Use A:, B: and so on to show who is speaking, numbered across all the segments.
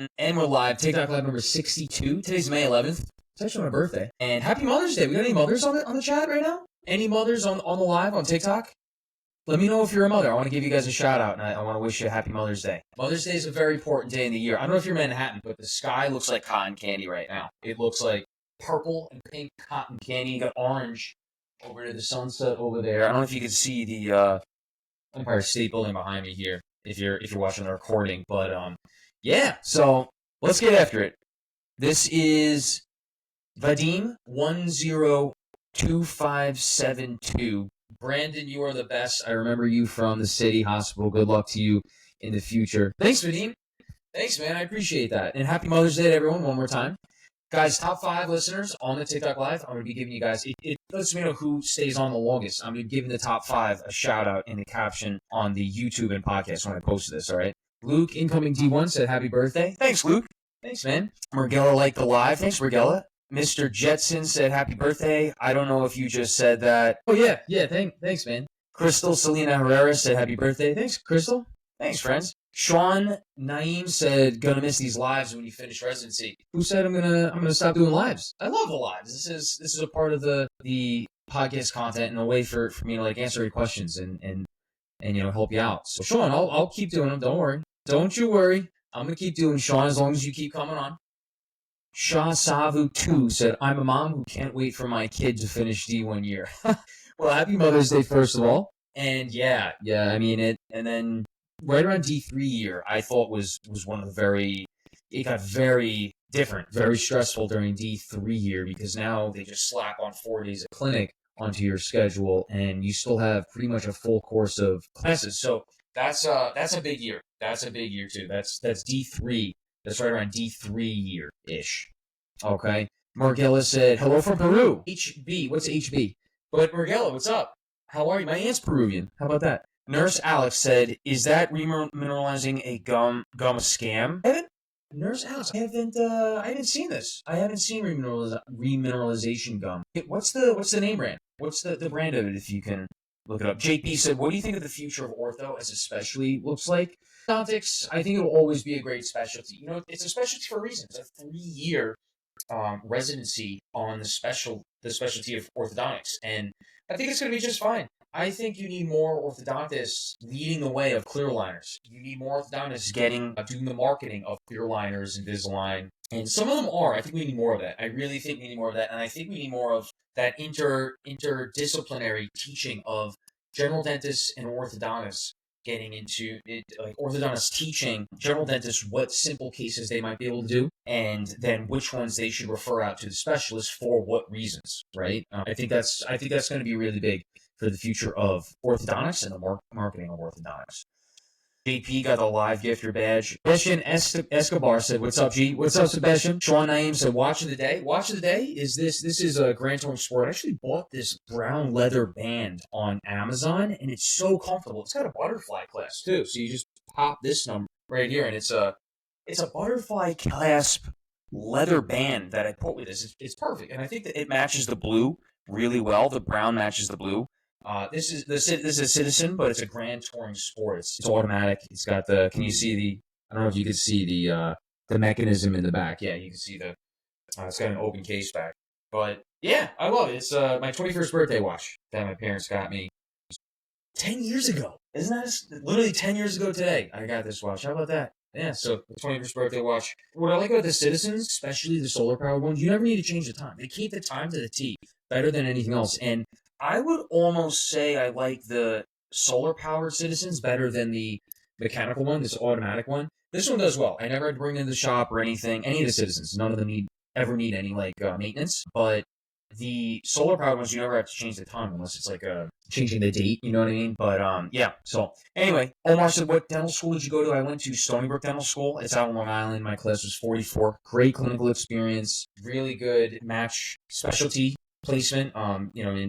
A: And we're live. TikTok live number 62. Today's May 11th. It's actually my birthday. And happy Mother's Day. We got any mothers on the chat right now? Any mothers on the live on TikTok? Let me know if you're a mother. I want to give you guys a shout out, and I want to wish you a happy Mother's Day. Mother's Day is a very important day in the year. I don't know if you're Manhattan, but the sky looks like cotton candy right now. It looks like purple and pink cotton candy. You got orange over to the sunset over there. I don't know if you can see the Empire State Building behind me here if you're watching the recording, but yeah. So let's get after it. This is Vadim 102572. Brandon, you are the best. I remember you from the City Hospital. Good luck to you in the future. Thanks, Vadim. Thanks, man. I appreciate that. And happy Mother's Day to everyone one more time. Guys, top 5 listeners on the TikTok Live. I'm going to be giving you guys, it lets me know who stays on the longest. I'm going to be giving the top 5 a shout out in the caption on the YouTube and podcast when I post this, all right? Luke, incoming D1, said happy birthday. Thanks, Luke. Thanks, man. Margella liked the live. Thanks, Margella. Mr. Jetson said happy birthday. I don't know if you just said that. Oh, yeah. Thanks, man. Crystal Selena Herrera said happy birthday. Thanks, Crystal. Thanks, friends. Sean Naeem said, gonna miss these lives when you finish residency. Who said I'm gonna stop doing lives? I love the lives. This is a part of the podcast content and a way for me to like answer your questions and help you out. So Sean, I'll keep doing them. Don't worry. Don't you worry. I'm gonna keep doing Sean as long as you keep coming on. Shah Savu 2 said, I'm a mom who can't wait for my kid to finish D1 year. Well, happy Mother's Day, first of all. And yeah, I mean it. And then right around D3 year, I thought was one of the it got very different, very stressful during D3 year because now they just slap on 4 days of clinic onto your schedule and you still have pretty much a full course of classes. So that's a big year. That's a big year too. That's D3. That's right around D3 year-ish. Okay. Margella said, hello from Peru. HB. What's HB? But Margella, what's up? How are you? My aunt's Peruvian. How about that? Nurse Alex said, is that remineralizing a gum a scam? Nurse Alex, I haven't seen this. I haven't seen remineralization gum. What's the name brand? What's the brand of it if you can look it up? JP said, what do you think of the future of ortho as a specialty looks like? Orthodontics, I think it will always be a great specialty. You know, it's a specialty for a reason. It's a 3-year residency on the specialty of orthodontics, and I think it's going to be just fine. I think you need more orthodontists leading the way of clear liners. You need more orthodontists doing the marketing of clear liners and Invisalign, and some of them are. I think we need more of that. I really think we need more of that, and I think we need more of that interdisciplinary teaching of general dentists and orthodontists getting into it, like orthodontists teaching general dentists what simple cases they might be able to do, and then which ones they should refer out to the specialist for what reasons, right? I think that's going to be really big for the future of orthodontics and the marketing of orthodontics. JP got a live gifter badge. Sebastian Escobar said, what's up, G? What's up, Sebastian? Sean Naeem said, watch of the day. Watch of the day is this is a Grand Touring Sport. I actually bought this brown leather band on Amazon, and it's so comfortable. It's got a butterfly clasp, too. So you just pop this number right here, and it's a butterfly clasp leather band that I put with this. It's perfect, and I think that it matches the blue really well. The brown matches the blue. This is a Citizen, but it's a Grand Touring Sport. It's automatic. It's got can you see I don't know if you can see the mechanism in the back. Yeah, you can see it's got an open case back. But yeah, I love it. It's my 21st birthday watch that my parents got me 10 years ago. Isn't that literally 10 years ago today? I got this watch. How about that? Yeah, so the 21st birthday watch. What I like about the Citizens, especially the solar powered ones, you never need to change the time. They keep the time to the T better than anything else. And I would almost say I like the solar-powered Citizens better than the mechanical one, this automatic one. This one does well. I never had to bring it in the shop or anything. Any of the Citizens, none of them ever need any maintenance. But the solar-powered ones, you never have to change the time unless it's like changing the date. You know what I mean? But yeah. So anyway, Omar said, "What dental school did you go to?" I went to Stony Brook Dental School. It's out in Long Island. My class was 44. Great clinical experience. Really good match specialty placement,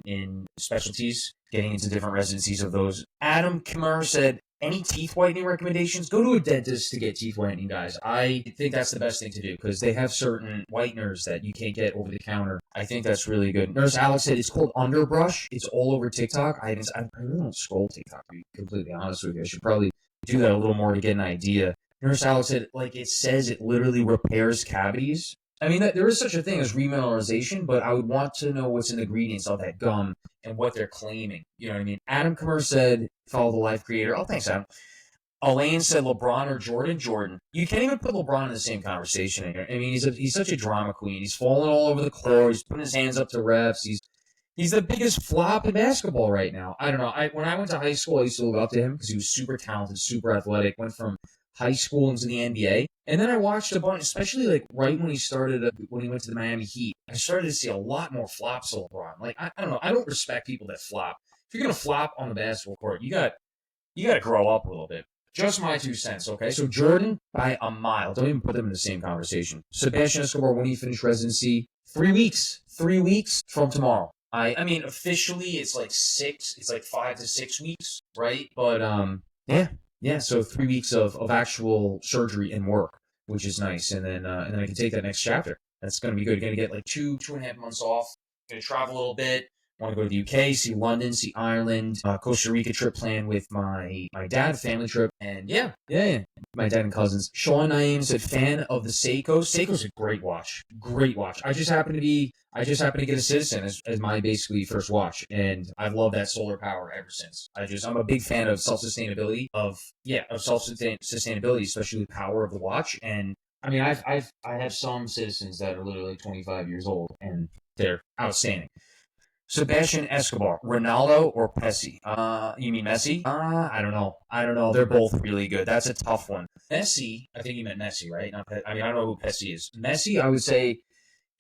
A: in specialties, getting into different residencies of those. Adam Kimmer said, any teeth whitening recommendations? Go to a dentist to get teeth whitening, guys. I think that's the best thing to do because they have certain whiteners that you can't get over the counter. I think that's really good. Nurse Alex said it's called Underbrush. It's all over TikTok. I really don't scroll TikTok, to be completely honest with you. I should probably do that a little more to get an idea Nurse Alex said, like, it says it literally repairs cavities. I mean, there is such a thing as remineralization, but I would want to know what's in the ingredients of that gum and what they're claiming. You know what I mean? Adam Kummer said, follow the life creator. Oh, thanks, Adam. Elaine said LeBron or Jordan. Jordan. You can't even put LeBron in the same conversation here. I mean, he's such a drama queen. He's falling all over the court. He's putting his hands up to refs. He's the biggest flop in basketball right now. I don't know. When I went to high school, I used to look up to him because he was super talented, super athletic. Went from high school into the NBA, and then I watched a bunch, especially like right when he started, when he went to the Miami Heat. I started to see a lot more flops of LeBron. Like I don't know. I don't respect people that flop. If you're gonna flop on the basketball court, you got to grow up a little bit. Just my 2 cents, okay? So Jordan by a mile. Don't even put them in the same conversation. Sebastian Escobar, when he finished residency, 3 weeks. 3 weeks from tomorrow. I mean, officially it's like 5 to 6 weeks, right? But yeah. So 3 weeks of actual surgery and work, which is nice. And then I can take that next chapter. That's gonna be good. Gonna get like 2.5 months off. Gonna travel a little bit. Want to go to the UK, see London, see Ireland, Costa Rica trip planned with my dad, family trip, and yeah, my dad and cousins. Sean Naeem said, fan of the Seiko. Seiko's a great watch. I just happen to get a Citizen as my basically first watch, and I've loved that solar power ever since. I'm a big fan of self-sustainability, especially the power of the watch. And I mean, I have some Citizens that are literally like 25 years old, and they're outstanding. Sebastian Escobar, Ronaldo or Messi? You mean Messi? I don't know. They're both really good. That's a tough one. Messi, I think you meant Messi, right? I don't know who Messi is. Messi, I would say,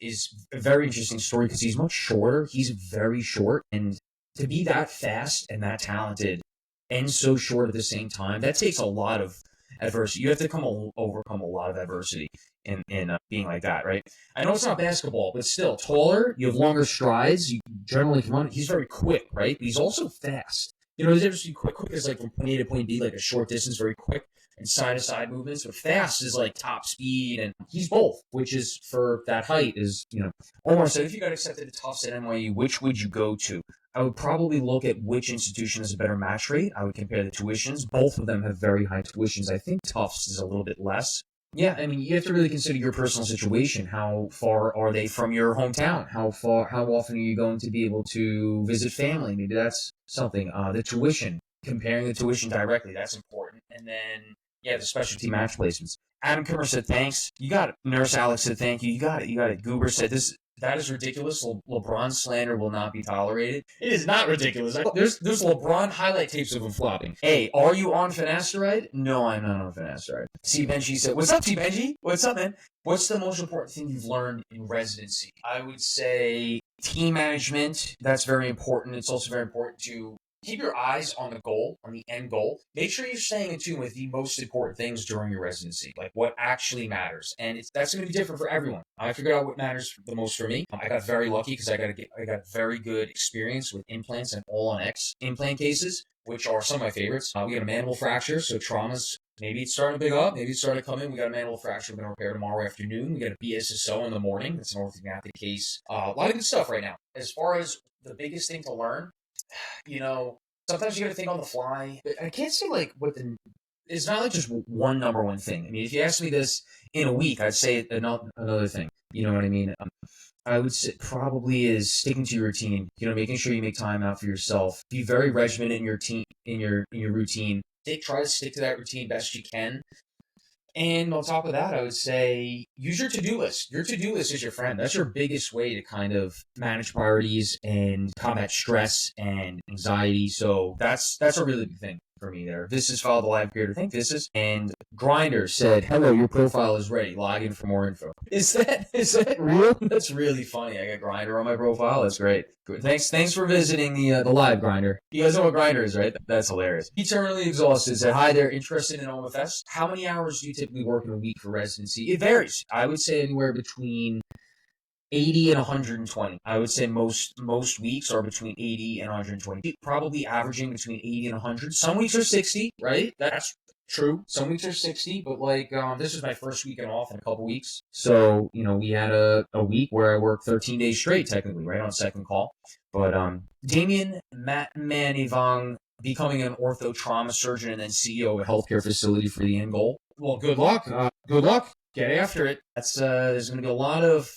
A: is a very interesting story because he's much shorter. He's very short, and to be that fast and that talented and so short at the same time, that takes a lot of adversity. You have to overcome a lot of adversity in being like that, right? I know it's not basketball, but still, taller, you have longer strides, you generally can run. He's very quick, right? But he's also fast. You know, the difference between quick is like from point A to point B, like a short distance, very quick, and side-to-side movements, but fast is like top speed, and he's both, which is, for that height, is, you know. Omar said, if you got accepted to Tufts and NYU, which would you go to? I would probably look at which institution has a better match rate. I would compare the tuitions. Both of them have very high tuitions. I think Tufts is a little bit less. Yeah, I mean, you have to really consider your personal situation. How far are they from your hometown? How often are you going to be able to visit family? Maybe that's something. The tuition, comparing the tuition directly, that's important. And then, yeah, the specialty match placements. Adam Kimmer said, thanks. You got it. Nurse Alex said, thank you. You got it. Goober said, that is ridiculous. LeBron slander will not be tolerated. It is not ridiculous. There's LeBron highlight tapes of him flopping. Hey, are you on finasteride? No, I'm not on finasteride. C. Benji said, what's up, T. Benji? What's up, man? What's the most important thing you've learned in residency? I would say team management. That's very important. It's also very important to keep your eyes on the goal, on the end goal. Make sure you're staying in tune with the most important things during your residency, like what actually matters. And that's going to be different for everyone. I figured out what matters the most for me. I got very lucky because I got very good experience with implants and all-on-X implant cases, which are some of my favorites. We got a mandible fracture, so traumas. Maybe it's starting to big up. Maybe it's starting to come in. We got a mandible fracture we're going to repair tomorrow afternoon. We got a BSSO in the morning. That's an orthodontic case. A lot of good stuff right now. As far as the biggest thing to learn, you know, sometimes you got to think on the fly. But I can't say like it's not like just one number one thing. I mean, if you ask me this in a week, I'd say another thing. You know what I mean? I would say probably is sticking to your routine. You know, making sure you make time out for yourself. Be very regimented in your routine. Try to stick to that routine best you can. And on top of that, I would say use your to-do list. Your to-do list is your friend. That's your biggest way to kind of manage priorities and combat stress and anxiety. So that's a really big thing for me there. This is Follow the Live Creator. I think this is. And Grinder said, hello, your profile is ready. Log in for more info. Is that real? That's really funny. I got Grinder on my profile. That's great. Good. Thanks for visiting the live, Grinder. You guys know what Grinder is, right? That's hilarious. Eternally Exhausted said, hi there, interested in OMFS? How many hours do you typically work in a week for residency? It varies. I would say anywhere between 80 and 120. I would say most weeks are between 80 and 120. Probably averaging between 80 and 100. Some weeks are 60, right? That's true. Some weeks are 60, but like this is my first weekend off in a couple weeks. So, you know, we had a week where I worked 13 days straight, technically, right, on second call. But Damien Manivong becoming an ortho trauma surgeon and then CEO of a healthcare facility for the end goal. Well, good luck. Good luck. Get after it. That's there's going to be a lot of,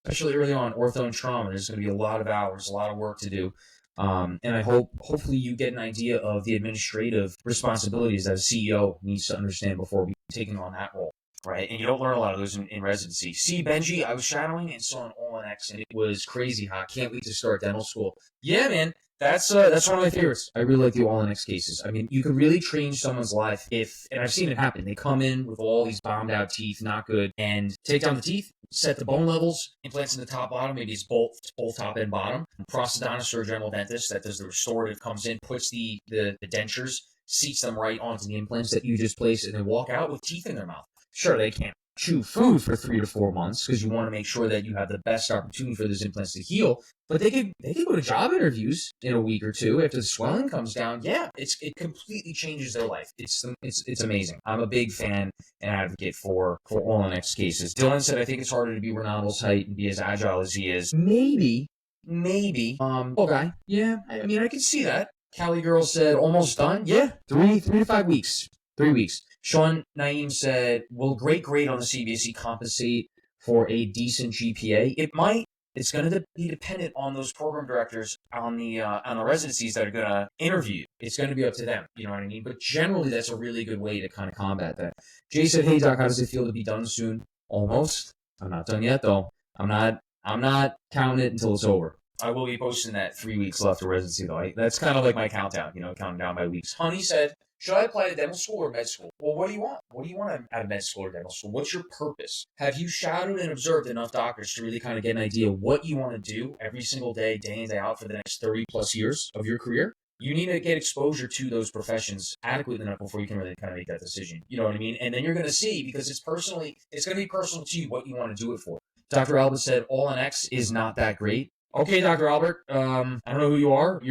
A: especially early on, ortho and trauma. There's going to be a lot of hours, a lot of work to do. And I hopefully you get an idea of the administrative responsibilities that a CEO needs to understand before taking on that role. Right, and you don't learn a lot of those in residency. See, Benji, I was shadowing and saw an all-in-X, and it was crazy hot. Can't wait to start dental school. Yeah, man, that's one of my favorites. I really like the all-in-X cases. I mean, you could really change someone's life and I've seen it happen. They come in with all these bombed-out teeth, not good, and take down the teeth, set the bone levels, implants in the top, bottom, maybe it's both top and bottom. Prosthodontist or a general dentist that does the restorative comes in, puts the dentures, seats them right onto the implants that you just placed, and they walk out with teeth in their mouth. Sure, they can't chew food for 3 to 4 months because you want to make sure that you have the best opportunity for those implants to heal. But they could go to job interviews in a week or two after the swelling comes down. Yeah, it completely changes their life. It's amazing. I'm a big fan and advocate for all-in-X cases. Dylan said, I think it's harder to be Ronaldo's height and be as agile as he is. Maybe. Okay. Yeah, I mean, I can see that. Cali Girl said, almost done. Yeah, 3 to 5 weeks. 3 weeks. Sean Naeem said, will great grade on the CBSE compensate for a decent GPA? It might. It's going to be dependent on those program directors on the residencies that are going to interview you. It's going to be up to them. You know what I mean? But generally, that's a really good way to kind of combat that. Jay said, hey, Doc, how does it feel to be done soon? Almost. I'm not done yet, though. I'm not counting it until it's over. I will be posting that 3 weeks left of residency, though. That's kind of like my countdown, counting down by weeks. Honey said, should I apply to dental school or med school? Well, what do you want? What do you want out of med school or dental school? What's your purpose? Have you shadowed and observed enough doctors to really kind of get an idea of what you want to do every single day, day in, day out for the next 30 plus years of your career? You need to get exposure to those professions adequately enough before you can really kind of make that decision. You know what I mean? And then you're going to see, because it's going to be personal to you what you want to do it for. Dr. Albert said, all-in-X is not that great. Okay, Dr. Albert, I don't know who you are.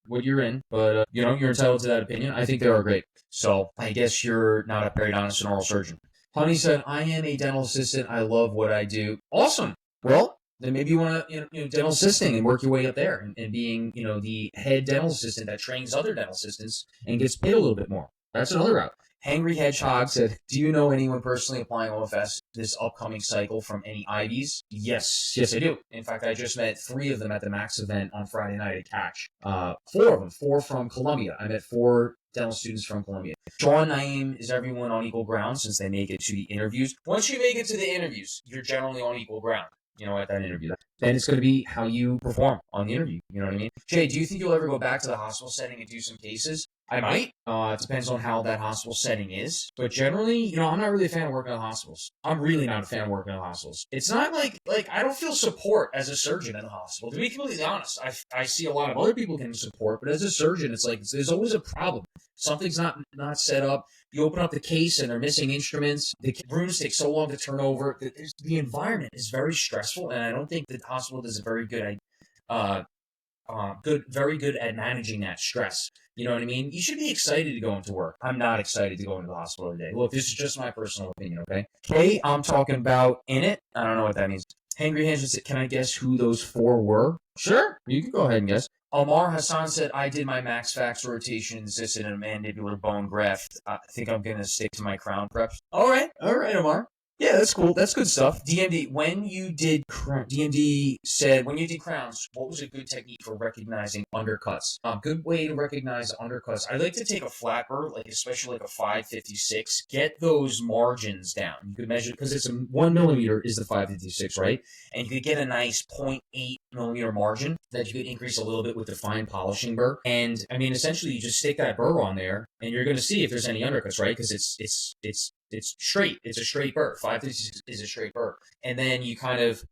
A: What you're in, but you're entitled to that opinion. I think they are great. So I guess you're not a periodontist and oral surgeon. Honey said, I am a dental assistant. I love what I do. Awesome. Well, then maybe you want to, dental assisting and work your way up there and being, the head dental assistant that trains other dental assistants and gets paid a little bit more. That's another route. Hangry Hedgehog said, do you know anyone personally applying OFS this upcoming cycle from any Ivies? Yes, I do. In fact, I just met 3 of them at the Max event on Friday night at Catch. 4 of them, 4 from Columbia. I met 4 dental students from Columbia. Sean Naeem, is everyone on equal ground since they make it to the interviews? Once you make it to the interviews, you're generally on equal ground. At that interview. Then it's going to be how you perform on the interview. You know what I mean? Jay, do you think you'll ever go back to the hospital setting and do some cases? I might. It depends on how that hospital setting is. But generally, I'm not really a fan of working in hospitals. I'm really not a fan of working in hospitals. It's not like I don't feel support as a surgeon in the hospital. To be completely honest, I see a lot of other people getting support, but as a surgeon, it's like there's always a problem. Something's not set up. You open up the case and they're missing instruments. The rooms take so long to turn over. The environment is very stressful, and I don't think the hospital does a very good very good at managing that stress. You know what I mean? You should be excited to go into work. I'm not excited to go into the hospital today. Look, this is just my personal opinion, okay? Okay, I'm talking about in it. I don't know what that means. Hangry Hands said, can I guess who those 4 were? Sure, you can go ahead and guess. Amar Hassan said, I did my max fax rotation insisted in a mandibular bone graft. I think I'm going to stick to my crown preps. All right, Amar. Yeah, that's cool. That's good stuff. DMD, when you did crowns, what was a good technique for recognizing undercuts? Good way to recognize undercuts. I like to take a flat burr, especially a 556. Get those margins down. You could measure, because it's 1 millimeter is the 556, right? And you could get a nice 0.8 millimeter margin that you could increase a little bit with the fine polishing burr. And I mean, essentially, you just stick that burr on there, and you're going to see if there's any undercuts, right? Because it's straight. It's a straight burr. 556 is a straight burr. And then you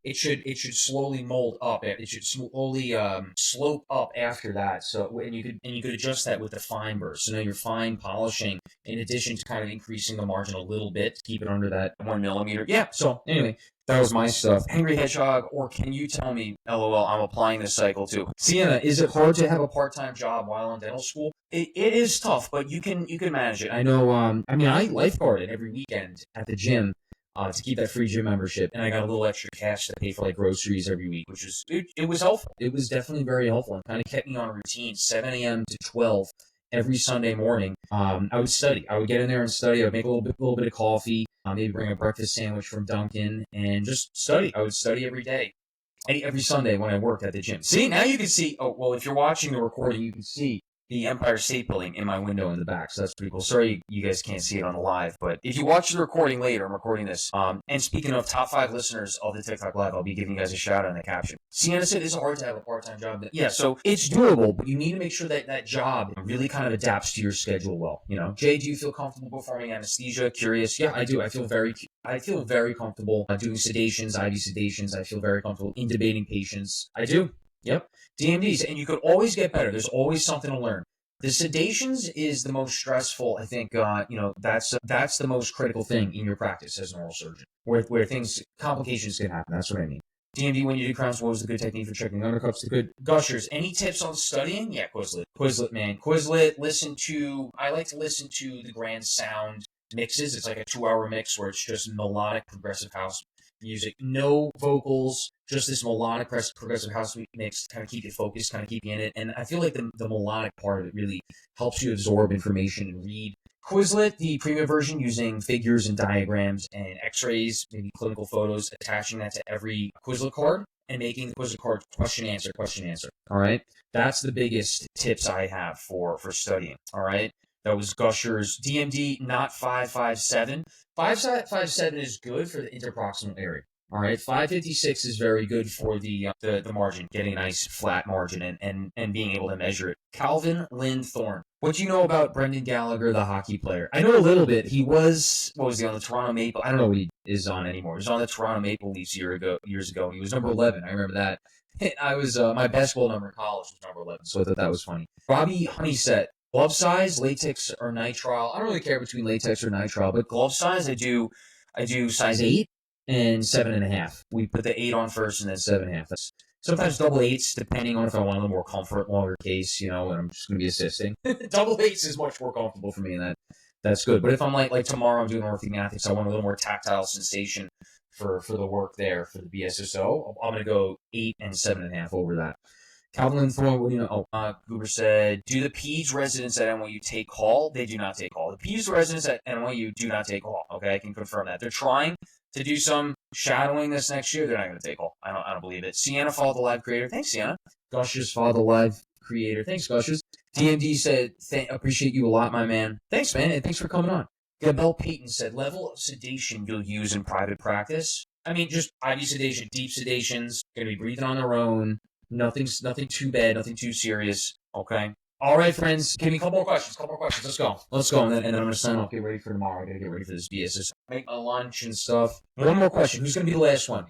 A: it should slowly mold up. It should slowly slope up after that. So and you could adjust that with the fine burr. So now you're fine polishing in addition to kind of increasing the margin a little bit to keep it under that 1 millimeter. Yeah. So anyway, that was my stuff. Hangry Hedgehog, or can you tell me, LOL, I'm applying this cycle too. Sienna, is it hard to have a part-time job while in dental school? It is tough, but you can manage it. I know, I lifeguarded every weekend at the gym to keep that free gym membership, and I got a little extra cash to pay for groceries every week, it was helpful. It was definitely very helpful and kind of kept me on a routine, 7 a.m. to 12 every Sunday morning, I would study. I would get in there and study. I would make a little bit of coffee, maybe bring a breakfast sandwich from Dunkin', and just study. I would study every day, every Sunday when I worked at the gym. See, now you can see. Oh, well, if you're watching the recording, you can see the Empire State Building in my window in the back. So that's pretty cool. Sorry you guys can't see it on the live, but if you watch the recording later, I'm recording this. And speaking of top 5 listeners of the TikTok Live, I'll be giving you guys a shout out in the caption. Sienna said it's hard to have a part-time job. Yeah, so it's doable, but you need to make sure that that job really kind of adapts to your schedule well. You know, Jay, do you feel comfortable performing anesthesia? Curious. Yeah, I do. I feel very comfortable doing sedations, IV sedations. I feel very comfortable intubating patients. I do. Yep. DMDs, and you could always get better. There's always something to learn. The sedations is the most stressful. I think, that's the most critical thing in your practice as an oral surgeon, where complications can happen. That's what I mean. DMD, when you do crowns, what was the good technique for checking undercuts? The good gushers. Any tips on studying? Yeah, Quizlet, man. Quizlet, I like to listen to the Grand Sound mixes. It's like a 2-hour mix where it's just melodic progressive house music, no vocals, just this melodic progressive house mix to kind of keep you focused, kind of keep you in it. And I feel like the melodic part of it really helps you absorb information and read. Quizlet, the premium version, using figures and diagrams and x-rays, maybe clinical photos, attaching that to every Quizlet card and making the Quizlet card question answer. All right, that's the biggest tips I have for studying. All right. That was Gushers. DMD, not 557. 557 is good for the interproximal area. All right, 556 is very good for the margin, getting a nice flat margin and being able to measure it. Calvin Lynn Thorne. What do you know about Brendan Gallagher, the hockey player? I know a little bit. He was, on the Toronto Maple? I don't know what he is on anymore. He was on the Toronto Maple Leafs years ago. He was number 11. I remember that. I was my basketball number in college was number 11, so I thought that was funny. Robbie Honeysett. Glove size, latex or nitrile. I don't really care between latex or nitrile, but glove size, I do size 8 and 7.5. We put the 8 on first and then 7.5. That's sometimes double 8s, depending on if I want a little more comfort, longer case, when I'm just going to be assisting. Double 8s is much more comfortable for me, and that's good. But if I'm like tomorrow I'm doing orthodontics, I want a little more tactile sensation for the work there, for the BSSO. I'm going to go 8 and 7.5 over that. Calvin Thorne, what do you know? Goober said, do the PEDS residents at NYU take call? They do not take call. The PEDS residents at NYU do not take call. Okay, I can confirm that. They're trying to do some shadowing this next year. They're not going to take call. I don't believe it. Sienna followed the live creator. Thanks, Sienna. Gushers followed the live creator. Thanks, Gushers. DMD said, appreciate you a lot, my man. Thanks, man, and thanks for coming on. Gabelle Payton said, level of sedation you'll use in private practice? I mean, just IV sedation, deep sedations, going to be breathing on their own. Nothing too bad, nothing too serious. Okay. All right, friends. Give me a couple more questions. Let's go. And then I'm going to sign off. Get ready for tomorrow. I got to get ready for this BSS. Make my lunch and stuff. One more question. Who's going to be the last one?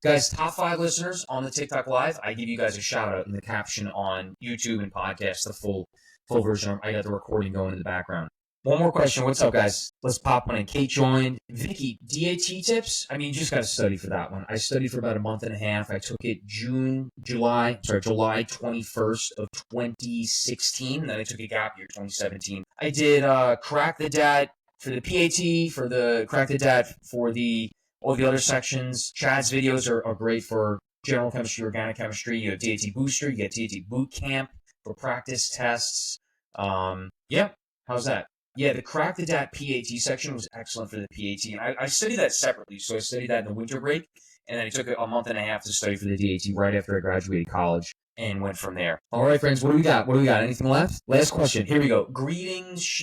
A: Guys, top 5 listeners on the TikTok Live. I give you guys a shout out in the caption on YouTube and podcast, the full version. I got the recording going in the background. One more question. What's up, guys? Let's pop one in. Kate joined. Vicky, DAT tips? I mean, you just got to study for that one. I studied for about a month and a half. I took it July 21st of 2016. Then I took a gap year, 2017. I did Crack the Dat for the PAT, for the Crack the Dat for all the other sections. Chad's videos are great for general chemistry, organic chemistry. You have DAT Booster. You get DAT Boot Camp for practice tests. Yeah. How's that? Yeah, the Crack the Dat PAT section was excellent for the PAT. And I studied that separately. So I studied that in the winter break. And then I took a month and a half to study for the DAT right after I graduated college and went from there. All right, friends, what do we got? Anything left? Last question. Here we go. Greetings,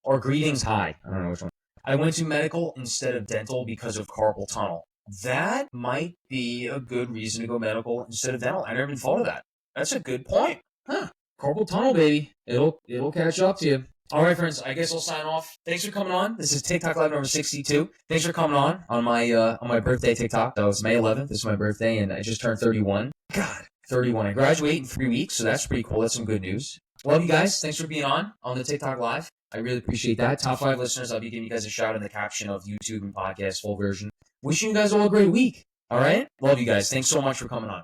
A: or greetings, hi. I don't know which one. I went to medical instead of dental because of carpal tunnel. That might be a good reason to go medical instead of dental. I never even thought of that. That's a good point. Huh. Carpal tunnel, baby. It'll catch up to you. All right, friends, I guess I'll sign off. Thanks for coming on. This is TikTok Live number 62. Thanks for coming on my birthday TikTok. That was May 11th. This is my birthday, and I just turned 31. God, 31. I graduate in 3 weeks, so that's pretty cool. That's some good news. Love you guys. Thanks for being on the TikTok Live. I really appreciate that. Top 5 listeners, I'll be giving you guys a shout in the caption of YouTube and podcast full version. Wishing you guys all a great week. All right? Love you guys. Thanks so much for coming on.